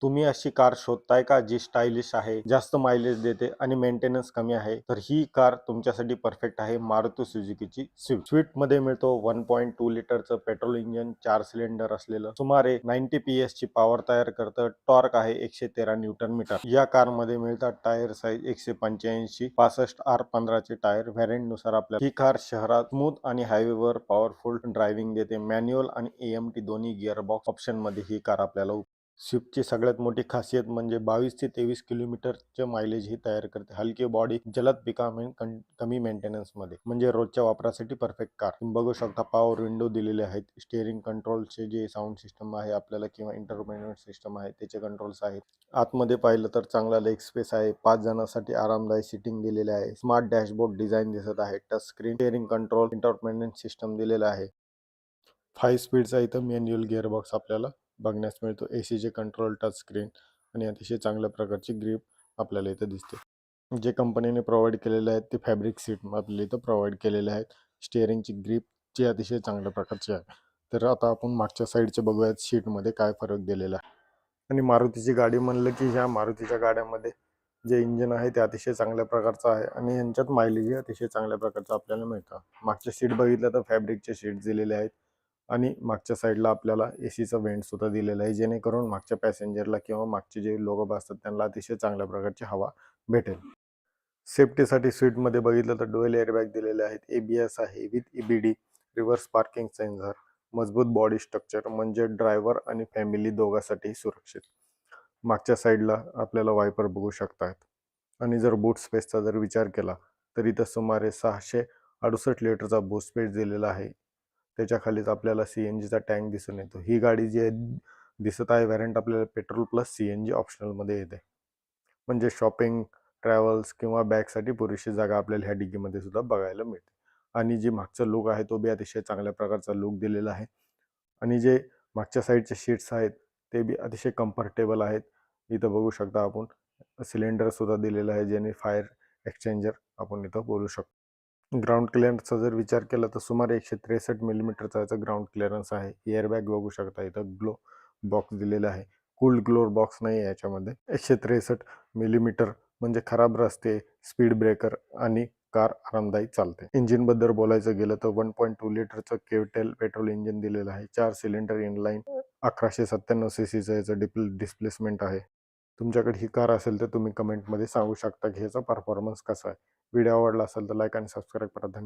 तुम्ही अशी कार शोधताय का जी स्टायलिश आहे, जास्त मायलेज देते आणि मेंटेनन्स कमी आहे, तर ही कार तुमच्यासाठी परफेक्ट आहे. मारुती सुझुकीची स्विफ्ट. स्विफ्टमध्ये मिळतो 1.2 लिटरचं पेट्रोल इंजिन, 4 सिलेंडर असलेलं, सुमारे 90 PS ची पॉवर तयार करतं. टॉर्क आहे 113 न्यूटन मीटर. या कारमध्ये मिळतात टायर साईज 185, 65R15 चे टायर. व्हॅरियंट नुसार आपल्याला ही कार शहरात स्मूथ आणि हायवेवर पॉवरफुल ड्रायव्हिंग देते. मॅन्युअल आणि AMT दोन्ही गिअरबॉक्स ऑप्शन मध्ये ही कार आपल्याला स्विफ्टची सगळ्यात मोठी खासियत म्हणजे 22 ते 23 किलोमीटरचे मायलेज ही तयार करते. हलकी बॉडी, जलद पिकअप, कमी मेंटेनन्समध्ये, म्हणजे रोजच्या वापरासाठी परफेक्ट कार. तुम्ही बघू शकता पॉवर विंडो दिलेले आहेत. स्टीअरिंग कंट्रोलचे जे साऊंड सिस्टम आहे आपल्याला किंवा एंटरटेनमेंट सिस्टम आहे त्याचे कंट्रोल्स आहेत. आतमध्ये पाहिलं तर चांगला लेग स्पेस आहे. 5 जणांसाठी आरामदायी सीटिंग दिलेले आहे. स्मार्ट डॅशबोर्ड डिझाईन दिसत आहे. Touch screen, steering control, entertainment system दिलेला आहे. 5 स्पीडचा इथं मॅन्युअल गिअरबॉक्स आपल्याला बघण्यास मिळतो. एसीचे कंट्रोल, टच स्क्रीन आणि अतिशय चांगल्या प्रकारची ग्रिप आपल्याला इथं दिसते. जे कंपनीने प्रोव्हाइड केलेले आहेत ते फॅब्रिक सीट आपल्याला इथं प्रोव्हाइड केलेले आहेत. स्टीअरिंगची ग्रिप जी अतिशय चांगल्या प्रकारची आहे. तर आता आपण मागच्या साईडचे बघूयात सीटमध्ये काय फरक दिलेला आहे. आणि मारुतीची गाडी म्हणलं की ह्या मारुतीच्या गाड्यामध्ये जे इंजिन आहे ते अतिशय चांगल्या प्रकारचं आहे आणि यांच्यात मायलेज अतिशय चांगल्या प्रकारचं आपल्याला मिळतं. मागचे सीट बघितलं तर फॅब्रिकचे सीट दिलेले आहेत आणि मागच्या साईडला आपल्याला एसीचा व्हेंट सुद्धा दिलेला आहे, जेणेकरून मागच्या पॅसेंजरला किंवा मागचे जे लोक असतात त्यांना अतिशय चांगल्या प्रकारची हवा भेटेल. सेफ्टीसाठी सीटमध्ये बघितलं तर डुएल एअरबॅग दिलेले आहेत. ABS आहे with EBD, reverse parking sensor, मजबूत बॉडी स्ट्रक्चर, म्हणजे ड्रायव्हर आणि फॅमिली दोघांसाठी सुरक्षित. मागच्या साईडला आपल्याला वायपर बघू शकतात. आणि जर बूट स्पेसचा जर विचार केला तर इथं सुमारे 668 लिटरचा बूट स्पेस दिलेला आहे. त्याच्या खालीच आपल्याला CNGचा टँक दिसून येतो. ही गाडी जी दिसत आहे व्हॅरियंट आपल्याला पेट्रोल प्लस CNG ऑप्शनलमध्ये येते. म्हणजे शॉपिंग, ट्रॅव्हल्स किंवा बॅगसाठी पुरेशी जागा आपल्याला ह्या डिग्गीमध्ये सुद्धा बघायला मिळते. आणि जी मागचा लुक आहे तो बी अतिशय चांगल्या प्रकारचा लुक दिलेला आहे. आणि जे मागच्या साईडचे शीट्स आहेत ते बी अतिशय कम्फर्टेबल आहेत. इथं बघू शकता आपण सिलेंडर सुद्धा दिलेला आहे, ज्याने फायर एक्सचेंजर आपण इथं बोलू शकतो. ग्राउंड क्लिअरन्सचा जर विचार केला तर सुमारे 163 मिलीमीटरचा याचा ग्राउंड क्लिअरन्स आहे. एअरबॅग बघू शकता इथं ग्लो बॉक्स दिलेला आहे. कूल्ड ग्लोअर बॉक्स नाही आहे याच्यामध्ये. 163 मिलीमीटर म्हणजे खराब रस्ते, स्पीड ब्रेकर आणि कार आरामदायी चालते. इंजिन बद्दल बोलायचं गेलं तर 1.2 लिटरचं केवटेल पेट्रोल इंजिन दिलेलं आहे. 4 सिलेंडर इनलाइन, 1197 सीसीचं याचं डिस्प्लेसमेंट आहे. तुमच्याकडे ही कार असेल तर तुम्ही कमेंटमध्ये सांगू शकता की ह्याचा परफॉर्मन्स कसा आहे. व्हिडिओ आवडला असेल तर लाईक आणि सबस्क्राईब करा. धन्यवाद.